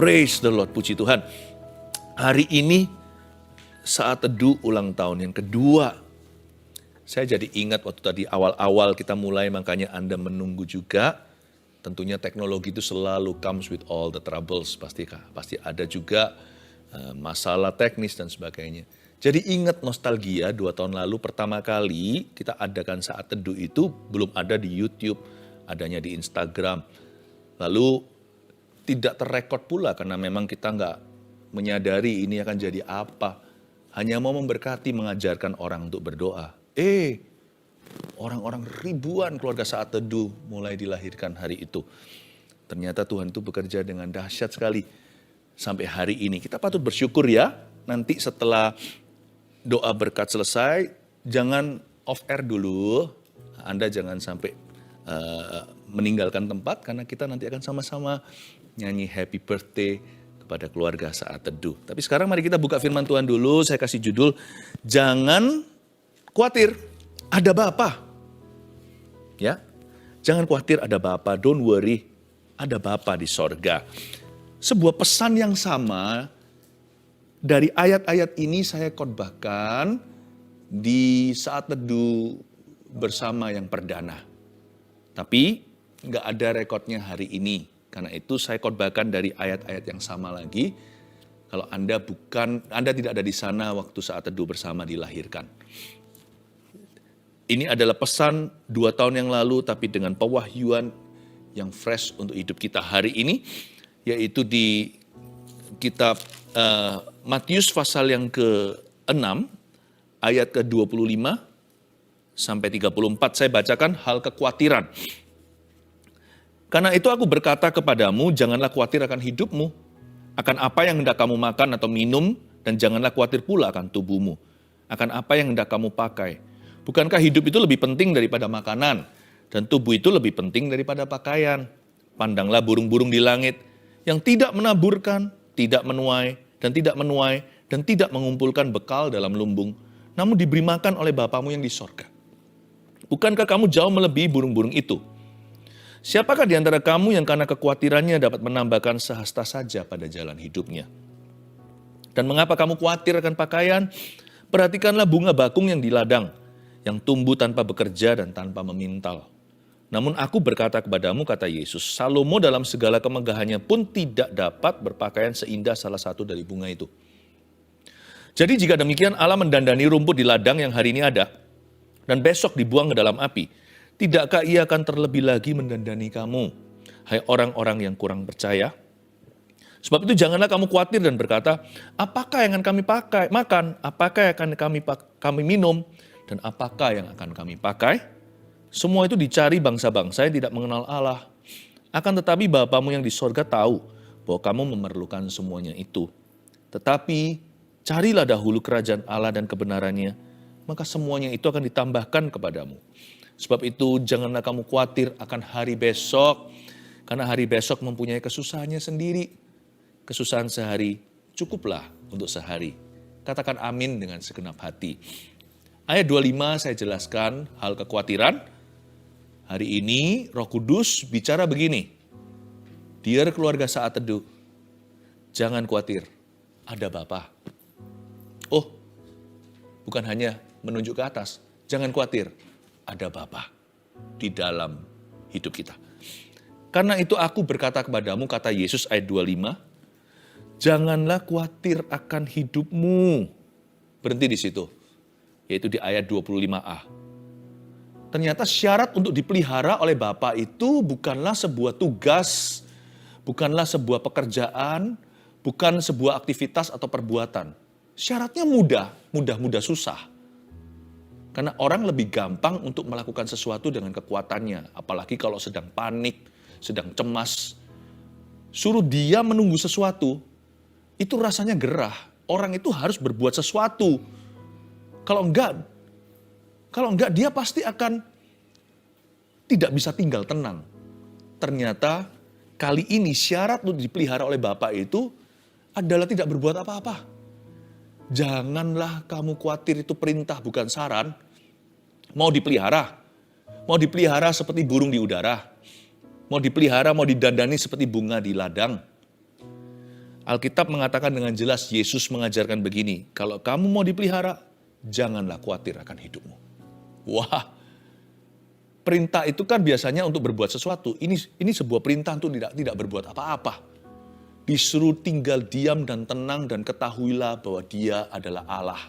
Praise the Lord, puji Tuhan. Hari ini saat teduh ulang tahun yang kedua. Saya jadi ingat waktu tadi awal-awal kita mulai, makanya Anda menunggu juga. Tentunya teknologi itu selalu comes with all the troubles. Pasti ada juga masalah teknis dan sebagainya. Jadi ingat nostalgia 2 tahun lalu pertama kali kita adakan saat teduh itu belum ada di YouTube, adanya di Instagram. Lalu tidak terrekod pula karena memang kita nggak menyadari ini akan jadi apa. Hanya mau memberkati, mengajarkan orang untuk berdoa. Orang-orang ribuan keluarga saat teduh mulai dilahirkan hari itu. Ternyata Tuhan itu bekerja dengan dahsyat sekali. Sampai hari ini kita patut bersyukur ya. Nanti setelah doa berkat selesai, jangan off air dulu. Anda jangan sampai meninggalkan tempat karena kita nanti akan sama-sama nyanyi happy birthday kepada keluarga saat teduh. Tapi sekarang mari kita buka firman Tuhan dulu. Saya kasih judul, jangan khawatir, ada Bapa. Ya, jangan khawatir, ada Bapa. Don't worry, ada Bapa di sorga. Sebuah pesan yang sama dari ayat-ayat ini saya khotbahkan di saat teduh bersama yang perdana. Tapi nggak ada rekodnya hari ini. Karena itu saya khotbahkan dari ayat-ayat yang sama lagi. Kalau Anda tidak ada di sana waktu saat teduh bersama dilahirkan. Ini adalah pesan 2 tahun yang lalu, tapi dengan pewahyuan yang fresh untuk hidup kita hari ini, yaitu di kitab Matius pasal yang ke-6, ayat ke-25 sampai 34. Saya bacakan hal kekhawatiran. Karena itu aku berkata kepadamu, janganlah khawatir akan hidupmu, akan apa yang hendak kamu makan atau minum, dan janganlah khawatir pula akan tubuhmu, akan apa yang hendak kamu pakai. Bukankah hidup itu lebih penting daripada makanan, dan tubuh itu lebih penting daripada pakaian? Pandanglah burung-burung di langit, yang tidak menaburkan, tidak menuai, dan tidak mengumpulkan bekal dalam lumbung, namun diberi makan oleh Bapamu yang di sorga. Bukankah kamu jauh melebihi burung-burung itu? Siapakah di antara kamu yang karena kekhawatirannya dapat menambahkan sehasta saja pada jalan hidupnya? Dan mengapa kamu khawatir akan pakaian? Perhatikanlah bunga bakung yang di ladang, yang tumbuh tanpa bekerja dan tanpa memintal. Namun aku berkata kepadamu, kata Yesus, Salomo dalam segala kemegahannya pun tidak dapat berpakaian seindah salah satu dari bunga itu. Jadi jika demikian Allah mendandani rumput di ladang yang hari ini ada, dan besok dibuang ke dalam api, tidakkah ia akan terlebih lagi mendandani kamu, hai orang-orang yang kurang percaya? Sebab itu janganlah kamu khawatir dan berkata, apakah yang akan kami makan, apakah yang akan kami minum, dan apakah yang akan kami pakai? Semua itu dicari bangsa-bangsa yang tidak mengenal Allah. Akan tetapi Bapamu yang di sorga tahu bahwa kamu memerlukan semuanya itu. Tetapi carilah dahulu kerajaan Allah dan kebenarannya, maka semuanya itu akan ditambahkan kepadamu. Sebab itu janganlah kamu khawatir akan hari besok, karena hari besok mempunyai kesusahannya sendiri. Kesusahan sehari cukuplah untuk sehari. Katakan amin dengan segenap hati. Ayat 25 saya jelaskan hal kekhawatiran. Hari ini Roh Kudus bicara begini. Dear keluarga saat teduh, jangan khawatir, ada Bapa. Oh, bukan hanya menunjuk ke atas, jangan khawatir. Ada Bapa di dalam hidup kita. Karena itu aku berkata kepadamu, kata Yesus ayat 25, janganlah khawatir akan hidupmu. Berhenti di situ, yaitu di ayat 25a. Ternyata syarat untuk dipelihara oleh Bapa itu bukanlah sebuah tugas, bukanlah sebuah pekerjaan, bukan sebuah aktivitas atau perbuatan. Syaratnya mudah susah. Karena orang lebih gampang untuk melakukan sesuatu dengan kekuatannya. Apalagi kalau sedang panik, sedang cemas. Suruh dia menunggu sesuatu, itu rasanya gerah. Orang itu harus berbuat sesuatu. Kalau enggak dia pasti akan tidak bisa tinggal tenang. Ternyata kali ini syarat untuk dipelihara oleh Bapa itu adalah tidak berbuat apa-apa. Janganlah kamu khawatir, itu perintah bukan saran. Mau dipelihara seperti burung di udara. Mau dipelihara, mau didandani seperti bunga di ladang. Alkitab mengatakan dengan jelas, Yesus mengajarkan begini, kalau kamu mau dipelihara, janganlah khawatir akan hidupmu. Wah, perintah itu kan biasanya untuk berbuat sesuatu. Ini sebuah perintah untuk tidak berbuat apa-apa. Disuruh tinggal diam dan tenang dan ketahuilah bahwa Dia adalah Allah.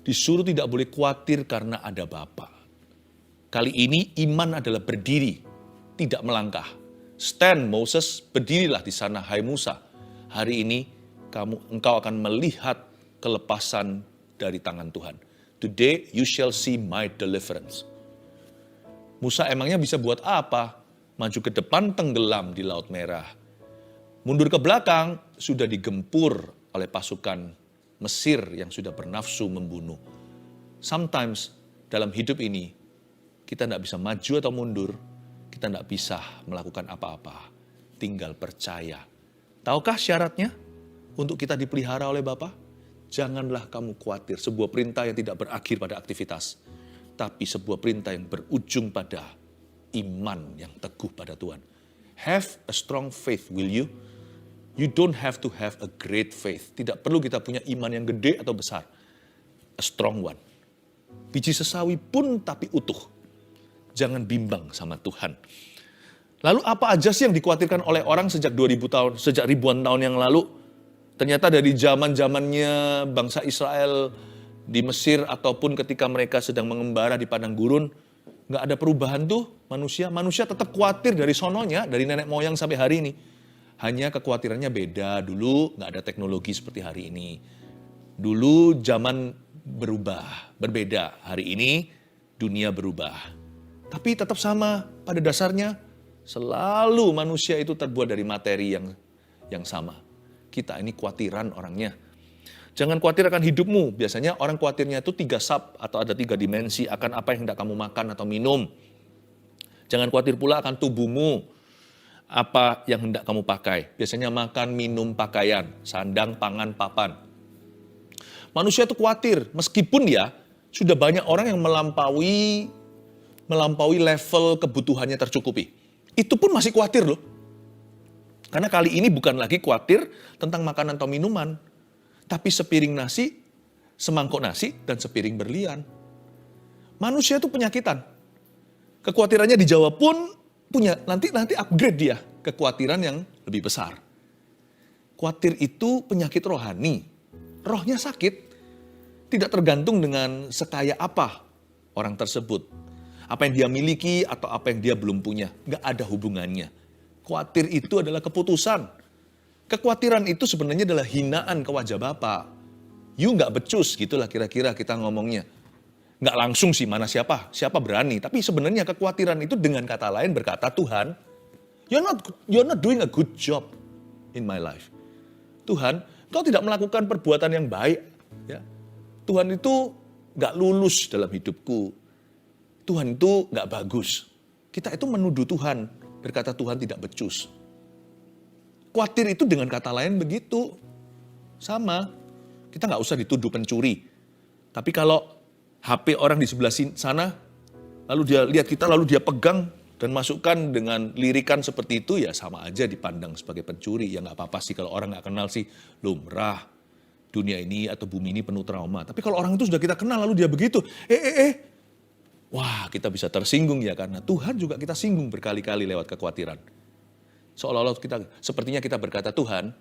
Disuruh tidak boleh khawatir karena ada Bapa. Kali ini iman adalah berdiri, tidak melangkah. Stand Moses, berdirilah di sana hai Musa. Hari ini engkau akan melihat kelepasan dari tangan Tuhan. Today you shall see my deliverance. Musa emangnya bisa buat apa? Maju ke depan tenggelam di Laut Merah. Mundur ke belakang sudah digempur oleh pasukan Mesir yang sudah bernafsu membunuh. Sometimes dalam hidup ini kita tidak bisa maju atau mundur, kita tidak bisa melakukan apa-apa, tinggal percaya. Tahukah syaratnya untuk kita dipelihara oleh Bapa? Janganlah kamu khawatir, sebuah perintah yang tidak berakhir pada aktivitas, tapi sebuah perintah yang berujung pada iman yang teguh pada Tuhan. Have a strong faith, will you? You don't have to have a great faith. Tidak perlu kita punya iman yang gede atau besar. A strong one. Biji sesawi pun tapi utuh. Jangan bimbang sama Tuhan. Lalu apa aja sih yang dikhawatirkan oleh orang sejak 2000 tahun, sejak ribuan tahun yang lalu? Ternyata dari zamannya bangsa Israel di Mesir ataupun ketika mereka sedang mengembara di padang gurun, nggak ada perubahan tuh manusia. Manusia tetap khawatir dari sononya, dari nenek moyang sampai hari ini. Hanya kekhawatirannya beda. Dulu nggak ada teknologi seperti hari ini. Dulu zaman berubah, berbeda. Hari ini dunia berubah. Tapi tetap sama, pada dasarnya selalu manusia itu terbuat dari materi yang sama. Kita ini khawatiran orangnya. Jangan khawatir akan hidupmu. Biasanya orang khawatirnya itu 3 sub atau ada 3 dimensi akan apa yang hendak kamu makan atau minum. Jangan khawatir pula akan tubuhmu, apa yang hendak kamu pakai. Biasanya makan, minum, pakaian, sandang, pangan, papan. Manusia itu khawatir, meskipun ya sudah banyak orang yang melampaui level kebutuhannya tercukupi. Itu pun masih khawatir loh. Karena kali ini bukan lagi khawatir tentang makanan atau minuman, tapi sepiring nasi, semangkok nasi, dan sepiring berlian. Manusia itu penyakitan. Kekhawatirannya dijawab pun punya, nanti upgrade dia, kekhawatiran yang lebih besar. Khawatir itu penyakit rohani. Rohnya sakit, tidak tergantung dengan sekaya apa orang tersebut. Apa yang dia miliki atau apa yang dia belum punya, nggak ada hubungannya. Khawatir itu adalah keputusan. Kekhawatiran itu sebenarnya adalah hinaan ke wajah Bapa. You nggak becus, gitulah kira-kira kita ngomongnya. Nggak langsung sih, mana siapa berani. Tapi sebenarnya kekhawatiran itu dengan kata lain berkata, Tuhan, you're not doing a good job in my life. Tuhan, kau tidak melakukan perbuatan yang baik. Ya. Tuhan itu nggak lulus dalam hidupku. Tuhan itu nggak bagus. Kita itu menuduh Tuhan, berkata Tuhan tidak becus. Khawatir itu dengan kata lain begitu. Sama. Kita nggak usah dituduh pencuri. Tapi kalau HP orang di sebelah sana, lalu dia lihat kita, lalu dia pegang dan masukkan dengan lirikan seperti itu, ya sama aja dipandang sebagai pencuri. Ya nggak apa-apa sih kalau orang nggak kenal sih, lumrah. Dunia ini atau bumi ini penuh trauma. Tapi kalau orang itu sudah kita kenal, lalu dia begitu, wah, kita bisa tersinggung ya, karena Tuhan juga kita singgung berkali-kali lewat kekhawatiran. Seolah-olah sepertinya kita berkata, Tuhan,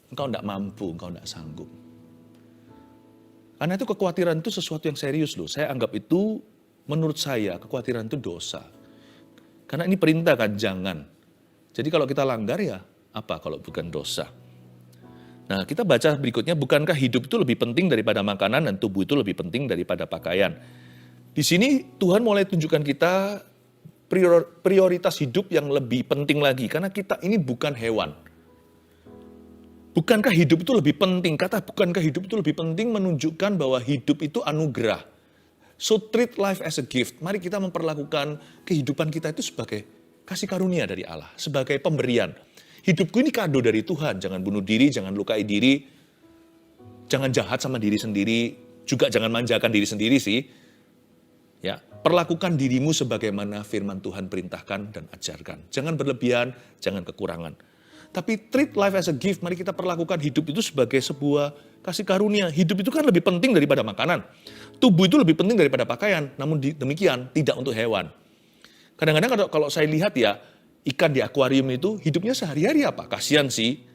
Engkau tidak mampu, Engkau tidak sanggup. Karena itu kekhawatiran itu sesuatu yang serius loh. Saya anggap itu, menurut saya, kekhawatiran itu dosa. Karena ini perintah kan, jangan. Jadi kalau kita langgar ya, apa kalau bukan dosa? Nah, kita baca berikutnya, bukankah hidup itu lebih penting daripada makanan dan tubuh itu lebih penting daripada pakaian? Di sini Tuhan mulai tunjukkan kita prioritas hidup yang lebih penting lagi. Karena kita ini bukan hewan. Bukankah hidup itu lebih penting? Kata bukankah hidup itu lebih penting menunjukkan bahwa hidup itu anugerah. So treat life as a gift. Mari kita memperlakukan kehidupan kita itu sebagai kasih karunia dari Allah. Sebagai pemberian. Hidupku ini kado dari Tuhan. Jangan bunuh diri, jangan lukai diri. Jangan jahat sama diri sendiri. Juga jangan manjakan diri sendiri sih. Ya, perlakukan dirimu sebagaimana firman Tuhan perintahkan dan ajarkan. Jangan berlebihan, jangan kekurangan. Tapi treat life as a gift, mari kita perlakukan hidup itu sebagai sebuah kasih karunia. Hidup itu kan lebih penting daripada makanan. Tubuh itu lebih penting daripada pakaian, namun demikian tidak untuk hewan. Kadang-kadang kalau saya lihat ya, ikan di akuarium itu hidupnya sehari-hari apa? Kasihan sih,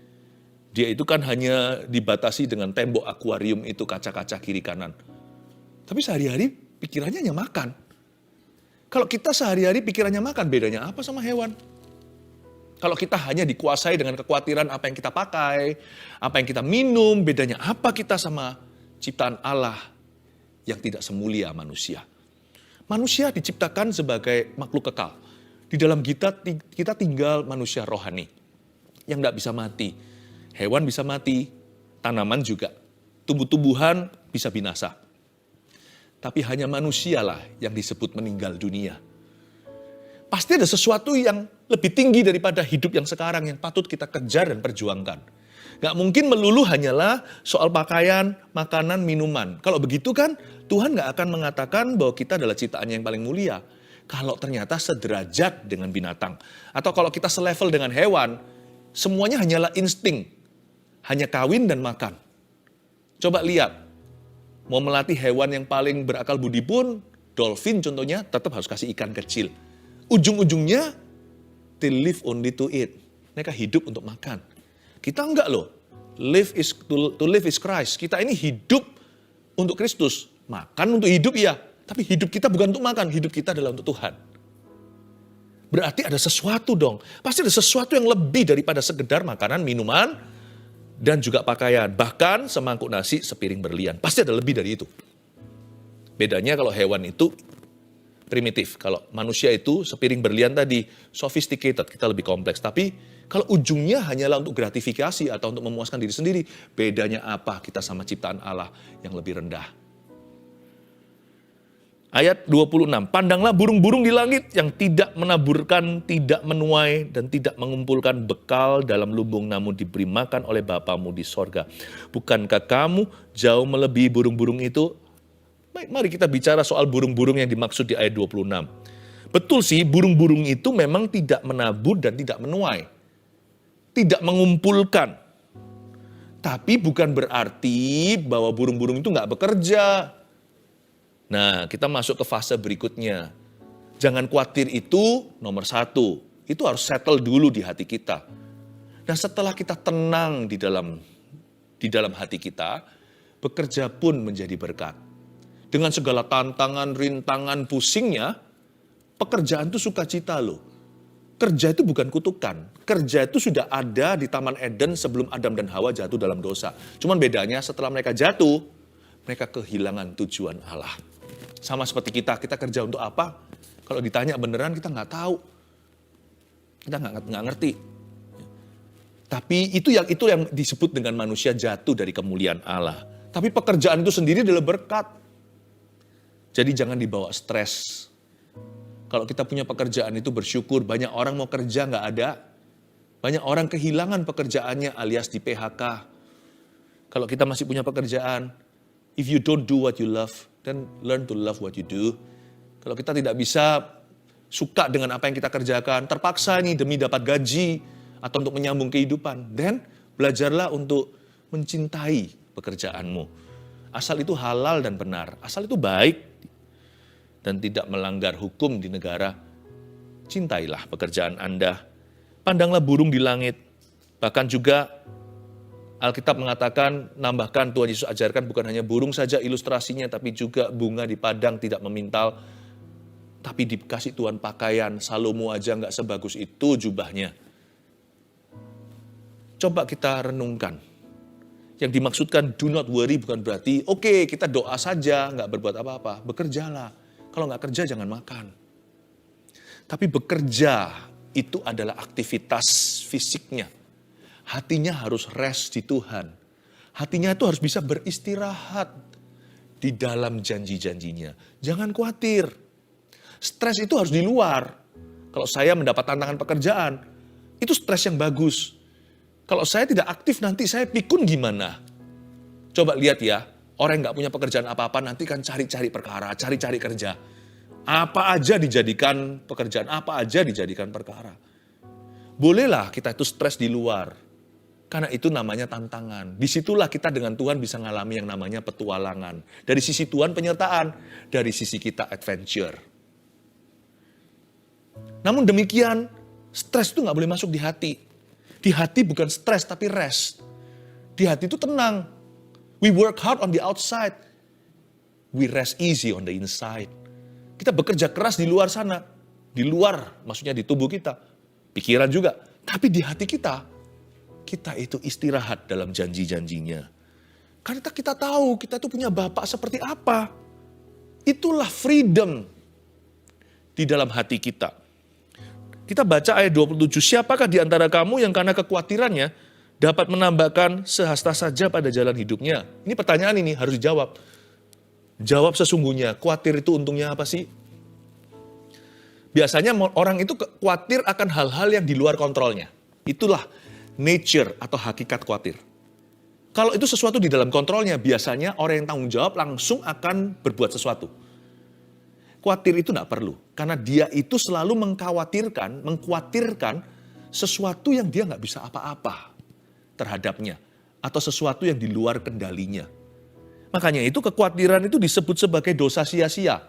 dia itu kan hanya dibatasi dengan tembok akuarium itu, kaca-kaca kiri kanan. Tapi sehari-hari pikirannya hanya makan. Kalau kita sehari-hari pikirannya makan, bedanya apa sama hewan? Kalau kita hanya dikuasai dengan kekhawatiran apa yang kita pakai, apa yang kita minum, bedanya apa kita sama ciptaan Allah yang tidak semulia manusia. Manusia diciptakan sebagai makhluk kekal. Di dalam kita tinggal manusia rohani yang tidak bisa mati. Hewan bisa mati, tanaman juga. Tumbuh-tumbuhan bisa binasa. Tapi hanya manusialah yang disebut meninggal dunia. Pasti ada sesuatu yang lebih tinggi daripada hidup yang sekarang yang patut kita kejar dan perjuangkan. Gak mungkin melulu hanyalah soal pakaian, makanan, minuman. Kalau begitu kan Tuhan gak akan mengatakan bahwa kita adalah ciptaannya yang paling mulia. Kalau ternyata sederajat dengan binatang. Atau kalau kita selevel dengan hewan, semuanya hanyalah insting. Hanya kawin dan makan. Coba lihat, mau melatih hewan yang paling berakal budi pun, dolphin contohnya tetap harus kasih ikan kecil. Ujung-ujungnya, they live only to eat. Mereka hidup untuk makan. Kita enggak loh. To live is Christ. Kita ini hidup untuk Kristus. Makan untuk hidup ya. Tapi hidup kita bukan untuk makan. Hidup kita adalah untuk Tuhan. Berarti ada sesuatu dong. Pasti ada sesuatu yang lebih daripada sekedar makanan, minuman, dan juga pakaian. Bahkan semangkuk nasi, sepiring berlian. Pasti ada lebih dari itu. Bedanya kalau hewan itu primitif. Kalau manusia itu sepiring berlian tadi sophisticated, kita lebih kompleks. Tapi kalau ujungnya hanyalah untuk gratifikasi atau untuk memuaskan diri sendiri, bedanya apa kita sama ciptaan Allah yang lebih rendah? Ayat 26, pandanglah burung-burung di langit yang tidak menaburkan, tidak menuai, dan tidak mengumpulkan bekal dalam lumbung, namun diberi makan oleh Bapamu di sorga. Bukankah kamu jauh melebihi burung-burung itu? Baik, mari kita bicara soal burung-burung yang dimaksud di ayat 26. Betul sih, burung-burung itu memang tidak menabur dan tidak menuai. Tidak mengumpulkan. Tapi bukan berarti bahwa burung-burung itu nggak bekerja. Nah, kita masuk ke fase berikutnya. Jangan khawatir itu nomor satu. Itu harus settle dulu di hati kita. Nah, setelah kita tenang di dalam hati kita, bekerja pun menjadi berkat. Dengan segala tantangan, rintangan, pusingnya, pekerjaan itu sukacita loh. Kerja itu bukan kutukan. Kerja itu sudah ada di Taman Eden sebelum Adam dan Hawa jatuh dalam dosa. Cuman bedanya setelah mereka jatuh, mereka kehilangan tujuan Allah. Sama seperti kita kerja untuk apa? Kalau ditanya beneran kita nggak tahu. Kita nggak ngerti. Tapi itu yang disebut dengan manusia jatuh dari kemuliaan Allah. Tapi pekerjaan itu sendiri adalah berkat. Jadi jangan dibawa stres. Kalau kita punya pekerjaan itu bersyukur, banyak orang mau kerja nggak ada. Banyak orang kehilangan pekerjaannya alias di PHK. Kalau kita masih punya pekerjaan, if you don't do what you love, then learn to love what you do. Kalau kita tidak bisa suka dengan apa yang kita kerjakan, terpaksa nih demi dapat gaji atau untuk menyambung kehidupan, then belajarlah untuk mencintai pekerjaanmu. Asal itu halal dan benar, asal itu baik dan tidak melanggar hukum di negara, cintailah pekerjaan Anda. Pandanglah burung di langit. Bahkan juga Alkitab mengatakan, nambahkan Tuhan Yesus ajarkan bukan hanya burung saja ilustrasinya, tapi juga bunga di padang tidak memintal. Tapi dikasih Tuhan pakaian, Salomo aja nggak sebagus itu jubahnya. Coba kita renungkan. Yang dimaksudkan do not worry bukan berarti, oke, kita doa saja, nggak berbuat apa-apa. Bekerjalah. Kalau nggak kerja jangan makan. Tapi bekerja itu adalah aktivitas fisiknya. Hatinya harus rest di Tuhan. Hatinya itu harus bisa beristirahat di dalam janji-janjinya. Jangan khawatir. Stres itu harus di luar. Kalau saya mendapat tantangan pekerjaan, itu stres yang bagus. Kalau saya tidak aktif nanti saya pikun gimana? Coba lihat ya. Orang yang gak punya pekerjaan apa-apa nanti kan cari-cari perkara, cari-cari kerja. Apa aja dijadikan pekerjaan, apa aja dijadikan perkara. Bolehlah kita itu stres di luar. Karena itu namanya tantangan. Disitulah kita dengan Tuhan bisa ngalami yang namanya petualangan. Dari sisi Tuhan penyertaan, dari sisi kita adventure. Namun demikian, stres itu nggak boleh masuk di hati. Di hati bukan stres tapi rest. Di hati itu tenang. We work hard on the outside. We rest easy on the inside. Kita bekerja keras di luar sana. Di luar, maksudnya di tubuh kita. Pikiran juga. Tapi di hati kita itu istirahat dalam janji-janjinya. Karena kita tahu kita itu punya Bapa seperti apa. Itulah freedom di dalam hati kita. Kita baca ayat 27, siapakah di antara kamu yang karena kekhawatirannya dapat menambahkan sehasta saja pada jalan hidupnya? Ini pertanyaan ini harus dijawab. Jawab sesungguhnya, khawatir itu untungnya apa sih? Biasanya orang itu khawatir akan hal-hal yang di luar kontrolnya. Itulah nature atau hakikat khawatir. Kalau itu sesuatu di dalam kontrolnya, biasanya orang yang tanggung jawab langsung akan berbuat sesuatu. Khawatir itu tidak perlu, karena dia itu selalu mengkhawatirkan sesuatu yang dia nggak bisa apa-apa terhadapnya, atau sesuatu yang di luar kendalinya. Makanya itu kekhawatiran itu disebut sebagai dosa sia-sia.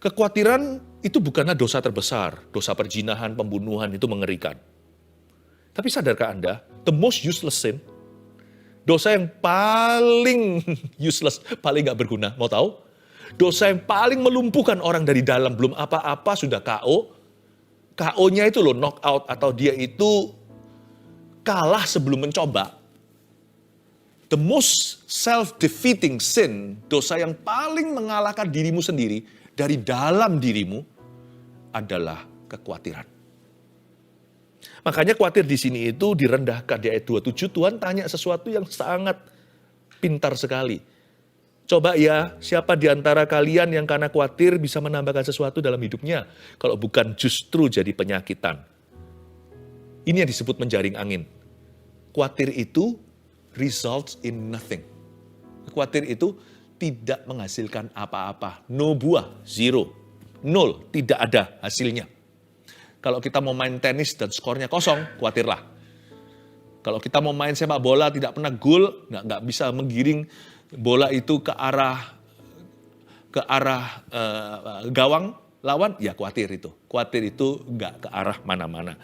Kekhawatiran itu bukanlah dosa terbesar, dosa perzinahan, pembunuhan itu mengerikan. Tapi sadarkah Anda, the most useless sin, dosa yang paling useless, paling gak berguna, mau tahu? Dosa yang paling melumpuhkan orang dari dalam, belum apa-apa sudah KO. KO-nya itu loh, knock out, atau dia itu kalah sebelum mencoba. The most self-defeating sin, dosa yang paling mengalahkan dirimu sendiri, dari dalam dirimu, adalah kekhawatiran. Makanya khawatir di sini itu direndahkan. Di ayat 27 Tuhan tanya sesuatu yang sangat pintar sekali. Coba ya, siapa di antara kalian yang karena khawatir bisa menambahkan sesuatu dalam hidupnya? Kalau bukan justru jadi penyakitan. Ini yang disebut menjaring angin. Khawatir itu results in nothing. Khawatir itu tidak menghasilkan apa-apa. No buah, zero. Nol, tidak ada hasilnya. Kalau kita mau main tenis dan skornya kosong, khawatirlah. Kalau kita mau main sepak bola tidak pernah gol, nggak bisa menggiring bola itu ke arah gawang lawan, ya khawatir itu. Khawatir itu nggak ke arah mana-mana.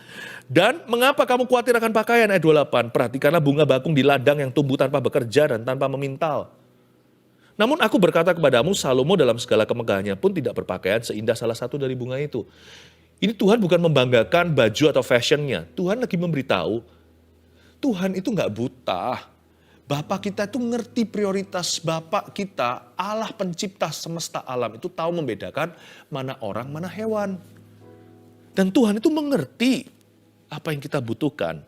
Dan mengapa kamu khawatir akan pakaian? Ayat 28, perhatikanlah bunga bakung di ladang yang tumbuh tanpa bekerja dan tanpa memintal. Namun aku berkata kepadamu, Salomo dalam segala kemegahannya pun tidak berpakaian seindah salah satu dari bunga itu. Ini Tuhan bukan membanggakan baju atau fashionnya. Tuhan lagi memberitahu, Tuhan itu nggak buta. Bapak kita itu ngerti prioritas Bapak kita, Allah pencipta semesta alam itu tahu membedakan mana orang, mana hewan. Dan Tuhan itu mengerti apa yang kita butuhkan.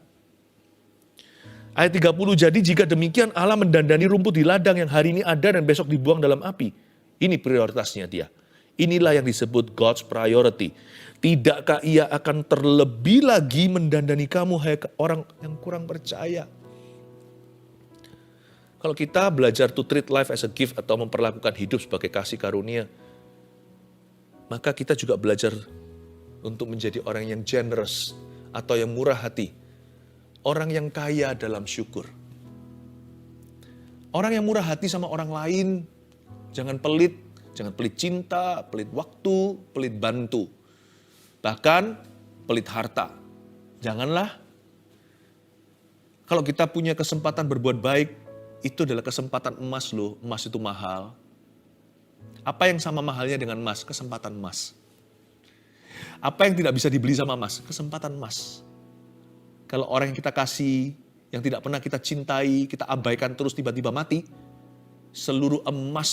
Ayat 30, jadi jika demikian Allah mendandani rumput di ladang yang hari ini ada dan besok dibuang dalam api. Ini prioritasnya dia. Inilah yang disebut God's priority. Tidakkah ia akan terlebih lagi mendandani kamu, hai orang yang kurang percaya? Kalau kita belajar to treat life as a gift atau memperlakukan hidup sebagai kasih karunia, maka kita juga belajar untuk menjadi orang yang generous atau yang murah hati. Orang yang kaya dalam syukur. Orang yang murah hati sama orang lain, jangan pelit cinta, pelit waktu, pelit bantu. Bahkan pelit harta. Janganlah. Kalau kita punya kesempatan berbuat baik, itu adalah kesempatan emas loh. Emas itu mahal. Apa yang sama mahalnya dengan emas? Kesempatan emas. Apa yang tidak bisa dibeli sama emas? Kesempatan emas. Kalau orang yang kita kasih, yang tidak pernah kita cintai, kita abaikan terus tiba-tiba mati, seluruh emas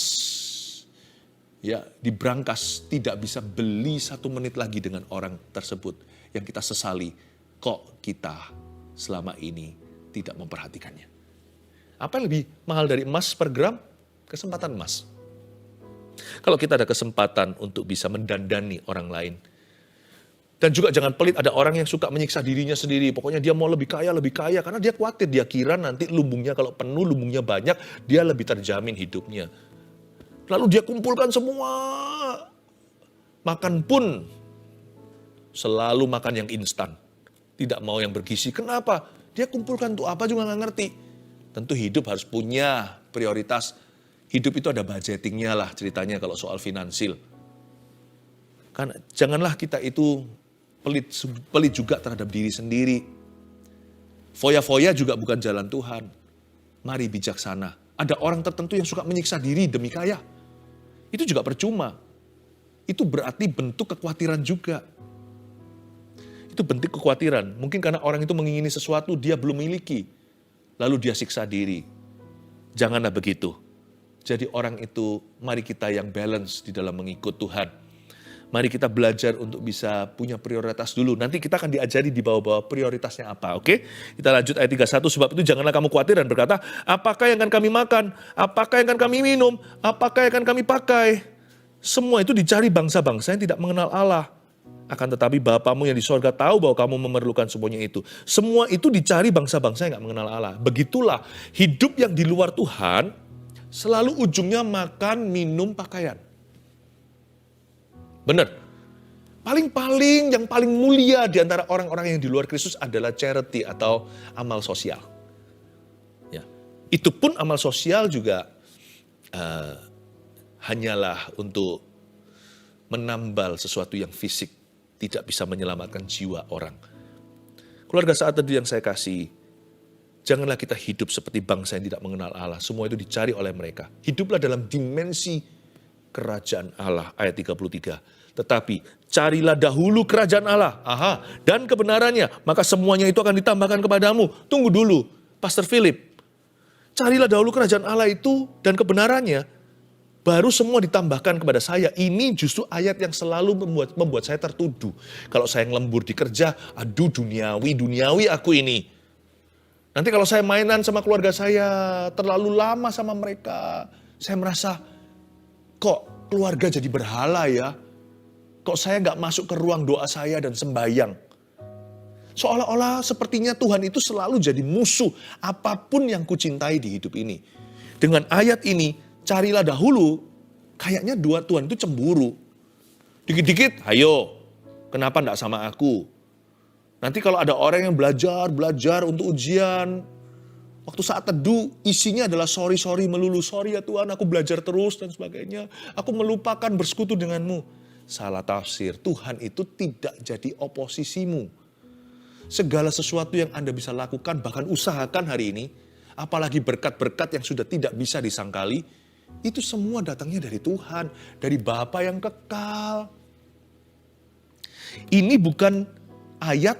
ya diberangkas, tidak bisa beli 1 menit lagi dengan orang tersebut yang kita sesali. Kok kita selama ini tidak memperhatikannya? Apa yang lebih mahal dari emas per gram? Kesempatan emas. Kalau kita ada kesempatan untuk bisa mendandani orang lain. Dan juga jangan pelit, ada orang yang suka menyiksa dirinya sendiri. Pokoknya dia mau lebih kaya, karena dia khawatir, dia kira nanti lumbungnya kalau penuh, lumbungnya banyak, dia lebih terjamin hidupnya. Lalu dia kumpulkan semua. Makan pun selalu makan yang instan. tidak mau yang bergizi. Kenapa? Dia kumpulkan untuk apa juga nggak ngerti. Tentu hidup harus punya prioritas. Hidup itu ada budgetingnya lah ceritanya kalau soal finansil. Karena janganlah kita itu pelit juga terhadap diri sendiri. Foya-foya juga bukan jalan Tuhan. Mari bijaksana. Ada orang tertentu yang suka menyiksa diri demi kaya. Itu juga percuma. Itu berarti bentuk kekhawatiran juga. Itu bentuk kekhawatiran. Mungkin karena orang itu mengingini sesuatu dia belum miliki. Lalu dia siksa diri. Janganlah begitu. Jadi orang itu, mari kita yang balance di dalam mengikut Tuhan. Mari kita belajar untuk bisa punya prioritas dulu. Nanti kita akan diajari di bawah-bawah prioritasnya apa, oke? Kita lanjut ayat 31, sebab itu janganlah kamu khawatir dan berkata, apakah yang akan kami makan? Apakah yang akan kami minum? Apakah yang akan kami pakai? Semua itu dicari bangsa-bangsa yang tidak mengenal Allah. Akan tetapi Bapamu yang di sorga tahu bahwa kamu memerlukan semuanya itu. Semua itu dicari bangsa-bangsa yang tidak mengenal Allah. Begitulah hidup yang di luar Tuhan, selalu ujungnya makan, minum, pakaian. Benar. Paling-paling yang paling mulia di antara orang-orang yang di luar Kristus adalah charity atau amal sosial. Ya. Itu pun amal sosial juga hanyalah untuk menambal sesuatu yang fisik, tidak bisa menyelamatkan jiwa orang. Keluarga saat teduh yang saya kasih, janganlah kita hidup seperti bangsa yang tidak mengenal Allah. Semua itu dicari oleh mereka. Hiduplah dalam dimensi kerajaan Allah, ayat 33. Tetapi carilah dahulu kerajaan Allah, dan kebenarannya, maka semuanya itu akan ditambahkan kepadamu. Tunggu dulu, Pastor Philip. Carilah dahulu kerajaan Allah itu dan kebenarannya, baru semua ditambahkan kepada saya. Ini justru ayat yang selalu membuat saya tertuduh. Kalau saya ngelembur di kerja, aduh duniawi aku ini. Nanti kalau saya mainan sama keluarga saya, terlalu lama sama mereka, saya merasa, kok keluarga jadi berhala ya? Kok saya gak masuk ke ruang doa saya dan sembahyang? Seolah-olah sepertinya Tuhan itu selalu jadi musuh apapun yang kucintai di hidup ini. Dengan ayat ini, carilah dahulu, kayaknya Tuhan itu cemburu. Dikit-dikit, ayo, kenapa gak sama aku? Nanti kalau ada orang yang belajar untuk ujian, waktu saat teduh, isinya adalah sorry melulu. Sorry ya Tuhan, aku belajar terus dan sebagainya. Aku melupakan bersekutu denganmu. Salah tafsir, Tuhan itu tidak jadi oposisimu. Segala sesuatu yang Anda bisa lakukan, bahkan usahakan hari ini, apalagi berkat-berkat yang sudah tidak bisa disangkali, itu semua datangnya dari Tuhan, dari Bapa yang kekal. Ini bukan ayat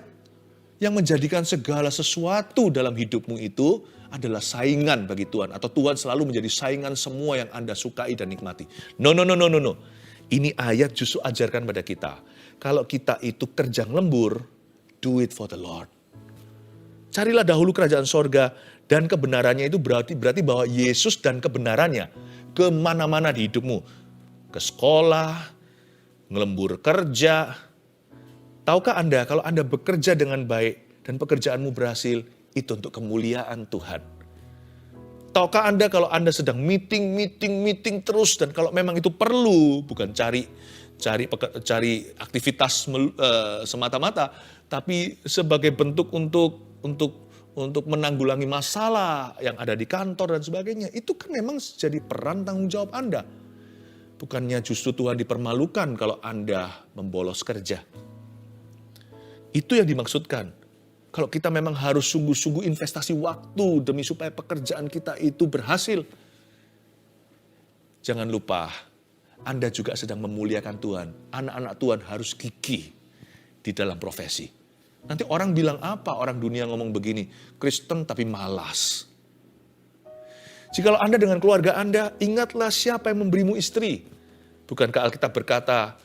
yang menjadikan segala sesuatu dalam hidupmu itu adalah saingan bagi Tuhan. Atau Tuhan selalu menjadi saingan semua yang Anda sukai dan nikmati. No. Ini ayat justru ajarkan pada kita. Kalau kita itu kerja lembur, do it for the Lord. Carilah dahulu kerajaan sorga dan kebenarannya itu berarti bahwa Yesus dan kebenarannya kemana-mana di hidupmu. Ke sekolah, ngelembur kerja. Tahukah Anda kalau Anda bekerja dengan baik dan pekerjaanmu berhasil, itu untuk kemuliaan Tuhan. Tahukah Anda kalau Anda sedang meeting terus, dan kalau memang itu perlu, bukan cari aktivitas semata-mata, tapi sebagai bentuk untuk menanggulangi masalah yang ada di kantor dan sebagainya, itu kan memang jadi peran tanggung jawab Anda. Bukannya justru Tuhan dipermalukan kalau Anda membolos kerja. Itu yang dimaksudkan. Kalau kita memang harus sungguh-sungguh investasi waktu demi supaya pekerjaan kita itu berhasil. Jangan lupa, Anda juga sedang memuliakan Tuhan. Anak-anak Tuhan harus gigih di dalam profesi. Nanti orang bilang apa? Orang dunia ngomong begini, Kristen tapi malas. Jikalau Anda dengan keluarga Anda, ingatlah siapa yang memberimu istri. Bukankah Alkitab berkata,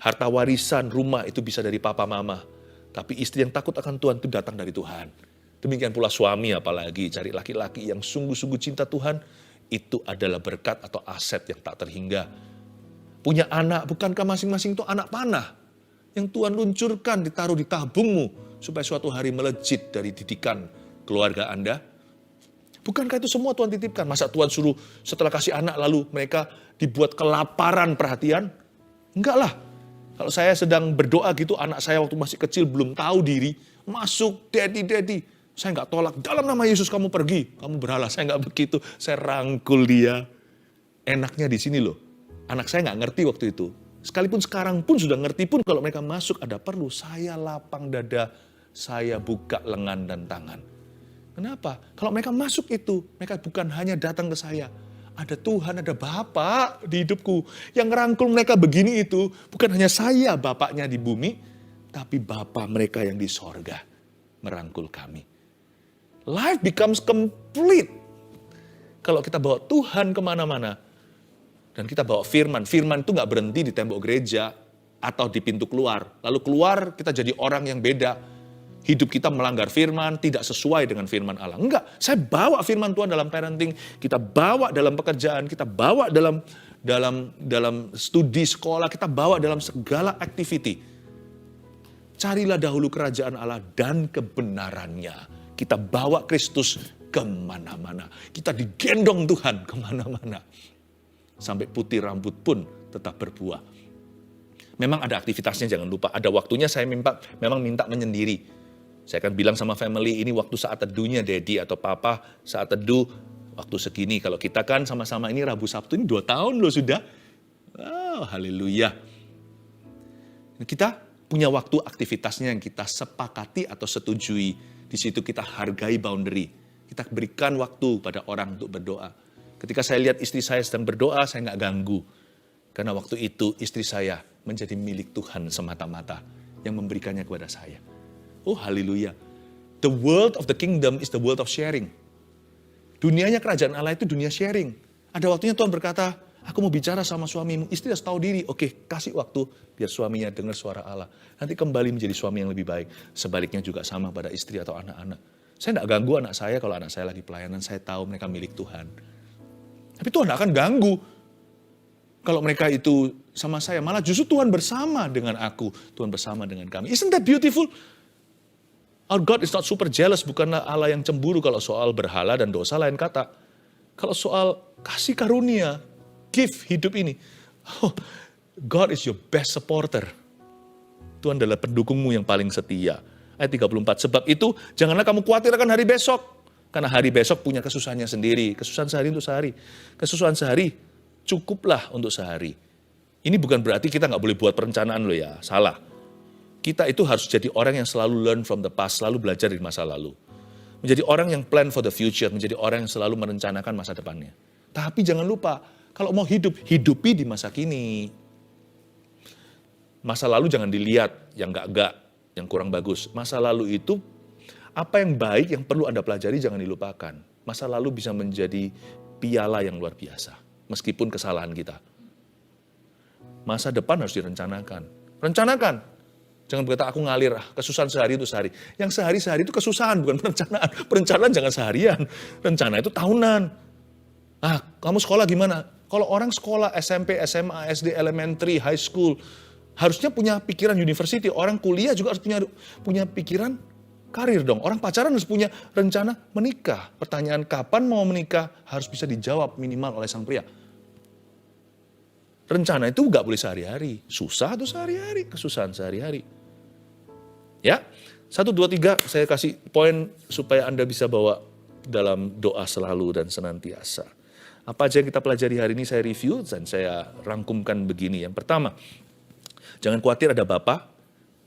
harta warisan rumah itu bisa dari papa mama. Tapi istri yang takut akan Tuhan itu datang dari Tuhan. Demikian pula suami, apalagi cari laki-laki yang sungguh-sungguh cinta Tuhan, itu adalah berkat atau aset yang tak terhingga. Punya anak, bukankah masing-masing itu anak panah yang Tuhan luncurkan, ditaruh di tabungmu, supaya suatu hari melejit dari didikan keluarga Anda? Bukankah itu semua Tuhan titipkan? Masa Tuhan suruh setelah kasih anak lalu mereka dibuat kelaparan perhatian? Enggak lah. Kalau saya sedang berdoa gitu, anak saya waktu masih kecil belum tahu diri, masuk, daddy. Saya nggak tolak, dalam nama Yesus kamu pergi. Kamu berhala, saya nggak begitu. Saya rangkul dia. Enaknya di sini loh. Anak saya nggak ngerti waktu itu. Sekalipun sekarang pun sudah ngerti pun kalau mereka masuk ada perlu. Saya lapang dada, saya buka lengan dan tangan. Kenapa? Kalau mereka masuk itu, mereka bukan hanya datang ke saya. Ada Tuhan, ada Bapa di hidupku. Yang ngerangkul mereka begini itu, bukan hanya saya Bapaknya di bumi, tapi Bapa mereka yang di sorga merangkul kami. Life becomes complete. Kalau kita bawa Tuhan kemana-mana, dan kita bawa firman. Firman itu gak berhenti di tembok gereja, atau di pintu keluar. Lalu keluar, kita jadi orang yang beda. Hidup kita melanggar firman, tidak sesuai dengan firman Allah. Enggak, saya bawa firman Tuhan dalam parenting, kita bawa dalam pekerjaan, kita bawa dalam studi sekolah, kita bawa dalam segala activity. Carilah dahulu kerajaan Allah dan kebenarannya. Kita bawa Kristus kemana-mana. Kita digendong Tuhan kemana-mana. Sampai putih rambut pun tetap berbuah. Memang ada aktivitasnya, jangan lupa. Ada waktunya saya memang minta menyendiri. Saya akan bilang sama family, ini waktu saat teduhnya daddy atau papa, saat teduh waktu segini. Kalau kita kan sama-sama ini Rabu Sabtu ini 2 tahun loh sudah. Oh, haleluya. Kita punya waktu aktivitasnya yang kita sepakati atau setujui. Di situ kita hargai boundary. Kita berikan waktu pada orang untuk berdoa. Ketika saya lihat istri saya sedang berdoa, saya nggak ganggu. Karena waktu itu istri saya menjadi milik Tuhan semata-mata yang memberikannya kepada saya. Oh haleluya. The world of the kingdom is the world of sharing. Dunianya kerajaan Allah itu dunia sharing. Ada waktunya Tuhan berkata, aku mau bicara sama suamimu. Istri harus tahu diri. Oke, kasih waktu biar suaminya dengar suara Allah. Nanti kembali menjadi suami yang lebih baik. Sebaliknya juga sama pada istri atau anak-anak. Saya tidak ganggu anak saya kalau anak saya lagi pelayanan. Saya tahu mereka milik Tuhan. Tapi Tuhan tidak akan ganggu. Kalau mereka itu sama saya, malah justru Tuhan bersama dengan aku. Tuhan bersama dengan kami. Isn't that beautiful? Our God is not super jealous, bukanlah Allah yang cemburu kalau soal berhala dan dosa lain kata. Kalau soal kasih karunia, gift hidup ini. Oh, God is your best supporter. Tuhan adalah pendukungmu yang paling setia. Ayat 34, sebab itu janganlah kamu khawatir akan hari besok. Karena hari besok punya kesusahannya sendiri. Kesusahan sehari untuk sehari. Kesusahan sehari cukuplah untuk sehari. Ini bukan berarti kita nggak boleh buat perencanaan loh ya, salah. Kita itu harus jadi orang yang selalu learn from the past, selalu belajar dari masa lalu. Menjadi orang yang plan for the future, menjadi orang yang selalu merencanakan masa depannya. Tapi jangan lupa, kalau mau hidupi di masa kini. Masa lalu jangan dilihat yang enggak, yang kurang bagus. Masa lalu itu, apa yang baik yang perlu Anda pelajari jangan dilupakan. Masa lalu bisa menjadi piala yang luar biasa, meskipun kesalahan kita. Masa depan harus direncanakan. Rencanakan. Jangan berkata aku ngalir, kesusahan sehari itu sehari. Yang sehari-sehari itu kesusahan, bukan perencanaan. Perencanaan jangan seharian. Rencana itu tahunan. Kamu sekolah gimana? Kalau orang sekolah SMP, SMA, SD, elementary, high school, harusnya punya pikiran university. Orang kuliah juga harus punya pikiran karir dong. Orang pacaran harus punya rencana menikah. Pertanyaan kapan mau menikah harus bisa dijawab minimal oleh sang pria. Rencana itu nggak boleh sehari-hari. Susah tuh sehari-hari, kesusahan sehari-hari. Ya, 1, 2, 3 saya kasih poin supaya Anda bisa bawa dalam doa selalu dan senantiasa. Apa aja yang kita pelajari hari ini saya review dan saya rangkumkan begini. Yang pertama, jangan khawatir ada Bapa.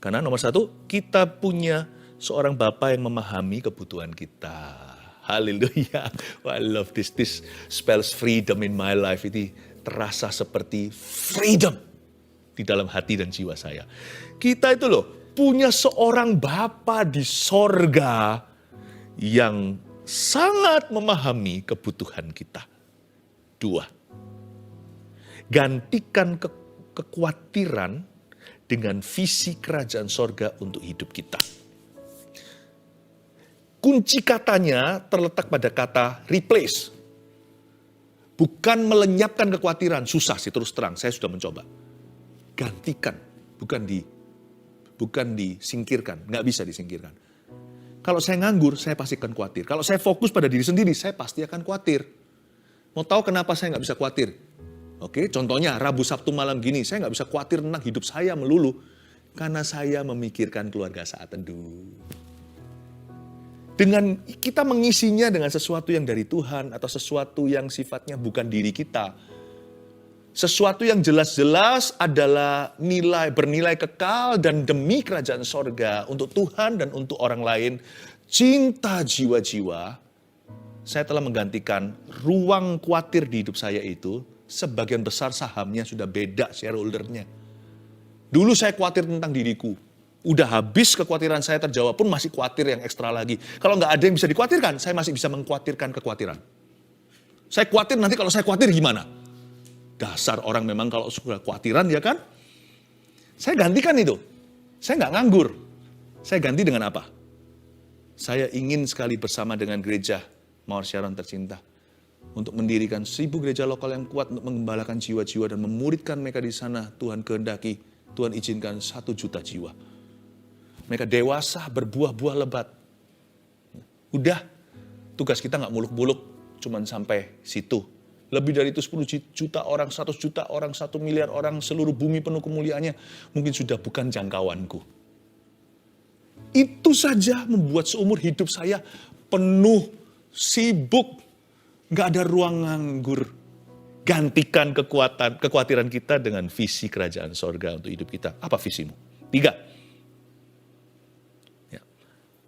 Karena nomor 1, kita punya seorang Bapa yang memahami kebutuhan kita. Haleluya. I love this. This spells freedom in my life. Ini terasa seperti freedom di dalam hati dan jiwa saya. Kita itu loh, punya seorang Bapa di sorga yang sangat memahami kebutuhan kita. 2, gantikan kekhawatiran dengan visi kerajaan sorga untuk hidup kita. Kunci katanya terletak pada kata replace. Bukan melenyapkan kekhawatiran, susah sih terus terang, saya sudah mencoba. Gantikan, bukan disingkirkan, nggak bisa disingkirkan. Kalau saya nganggur, saya pasti akan khawatir. Kalau saya fokus pada diri sendiri, saya pasti akan khawatir. Mau tahu kenapa saya nggak bisa khawatir? Oke, contohnya Rabu Sabtu malam gini, saya nggak bisa khawatir tentang hidup saya melulu. Karena saya memikirkan keluarga saat teduh. Dengan kita mengisinya dengan sesuatu yang dari Tuhan atau sesuatu yang sifatnya bukan diri kita. Sesuatu yang jelas-jelas adalah bernilai kekal dan demi kerajaan sorga untuk Tuhan dan untuk orang lain. Cinta jiwa-jiwa, saya telah menggantikan ruang khawatir di hidup saya itu, sebagian besar sahamnya sudah beda shareholdernya. Dulu saya khawatir tentang diriku. Udah habis kekhawatiran saya terjawab pun masih khawatir yang ekstra lagi. Kalau nggak ada yang bisa dikhawatirkan, saya masih bisa mengkhawatirkan kekhawatiran. Saya khawatir nanti kalau saya khawatir gimana? Dasar orang memang kalau sudah khawatiran ya kan? Saya gantikan itu. Saya nggak nganggur. Saya ganti dengan apa? Saya ingin sekali bersama dengan gereja Mawar Sharon tercinta. Untuk mendirikan 1000 gereja lokal yang kuat untuk mengembalakan jiwa-jiwa dan memuridkan mereka di sana. Tuhan kehendaki, Tuhan izinkan 1 juta jiwa. Mereka dewasa, berbuah-buah lebat. Udah, tugas kita nggak muluk-muluk, cuman sampai situ. Lebih dari itu 10 juta orang, 100 juta orang, 1 miliar orang, seluruh bumi penuh kemuliaannya, mungkin sudah bukan jangkauanku. Itu saja membuat seumur hidup saya penuh, sibuk, nggak ada ruang nganggur. Gantikan kekhawatiran kita dengan visi kerajaan sorga untuk hidup kita. Apa visimu? 3.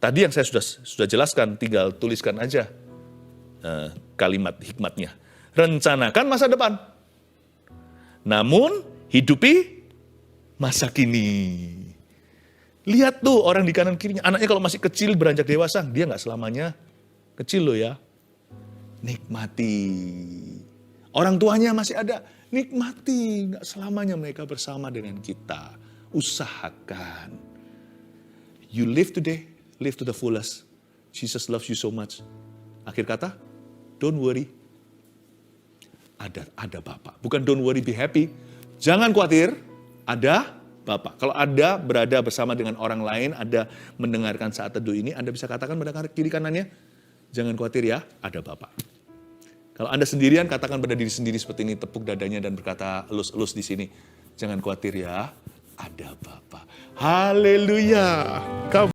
Tadi yang saya sudah jelaskan, tinggal tuliskan aja kalimat hikmatnya. Rencanakan masa depan, namun hidupi masa kini. Lihat tuh orang di kanan kirinya, anaknya kalau masih kecil beranjak dewasa, dia nggak selamanya kecil loh ya. Nikmati. Orang tuanya masih ada, nikmati. Nggak selamanya mereka bersama dengan kita. Usahakan. You live today. Live to the fullest. Jesus loves you so much. Akhir kata, don't worry. Ada Bapa. Bukan don't worry, be happy. Jangan khawatir, ada Bapa. Kalau Anda berada bersama dengan orang lain, Anda mendengarkan saat teduh ini, Anda bisa katakan pada kiri kanannya, jangan khawatir ya, ada Bapa. Kalau Anda sendirian, katakan pada diri sendiri seperti ini, tepuk dadanya dan berkata elus-elus di sini. Jangan khawatir ya, ada Bapa. Haleluya.